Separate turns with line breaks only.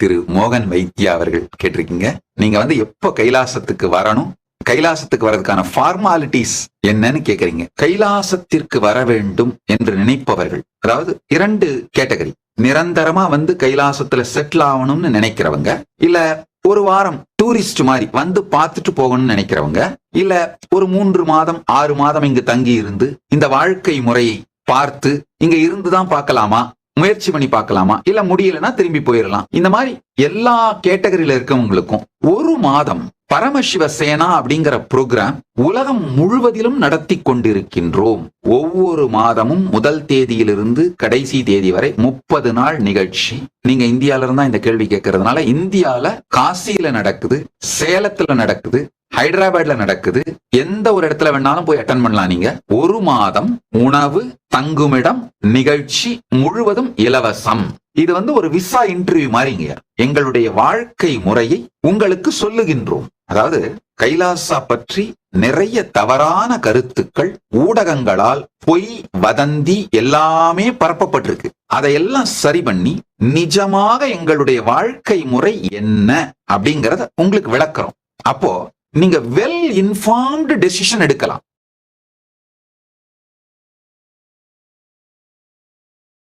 திரு மோகன் வைத்தியா அவர்கள் கேட்டிருக்கீங்க. நீங்க எப்போ கைலாசத்துக்கு வரணும், கைலாசத்துக்கு வர்றதுக்கான ஃபார்மாலிட்டிஸ் என்னன்னு கேக்குறீங்க. கைலாசத்திற்கு வர வேண்டும் என்று நினைப்பவர்கள், அதாவது 2 கேட்டகரி. நிரந்தரமா கைலாசத்துல செட்டில் ஆகணும்னு நினைக்கிறவங்க, இல்ல ஒரு வாரம் டூரிஸ்ட் மாதிரி பார்த்துட்டு போகணும்னு நினைக்கிறவங்க, இல்ல ஒரு 3 மாதம் 6 மாதம் இங்கு தங்கி இருந்து இந்த வாழ்க்கை முறையை பார்த்து இங்க இருந்துதான் பார்க்கலாமா, முயற்சி பண்ணி பார்க்கலாமா, இல்ல முடியலன்னா திரும்பி போயிடலாம். இந்த மாதிரி எல்லா கேட்டகரியில இருக்கவங்களுக்கும் 1 மாதம் பரமசிவ சேனா அப்படிங்கிற புரோகிராம் உலகம் முழுவதிலும் நடத்தி கொண்டிருக்கின்றோம். ஒவ்வொரு மாதமும் முதல் தேதியிலிருந்து கடைசி தேதி வரை 30 நாள் நிகழ்ச்சி. நீங்க இந்தியால இருந்தா இந்த கேள்வி கேட்கறதுனால, இந்தியால காசியில நடக்குது, சேலத்துல நடக்குது, ஹைதராபாத்ல நடக்குது. எந்த ஒரு இடத்துல வேணாலும் போய் அட்டன் பண்ணலாம். நீங்க 1 மாதம் உணவு, தங்குமிடம், நிகழ்ச்சி முழுவதும் இலவசம். இது ஒரு விசா இன்டர்வியூ மாதிரிங்க. எங்களுடைய வாழ்க்கை முறையை உங்களுக்கு சொல்லுகின்றோம். அதாவது கைலாசா பற்றி நிறைய தவறான கருத்துக்கள் ஊடகங்களால் பொய் வதந்தி எல்லாமே பரப்பப்பட்டிருக்கு. அதையெல்லாம் சரி பண்ணி நிஜமாக எங்களுடைய வாழ்க்கை முறை என்ன அப்படிங்கறத உங்களுக்கு விளக்குறோம். அப்போ நீங்க வெல் இன்ஃபார்ம்டு டெசிஷன் எடுக்கலாம்.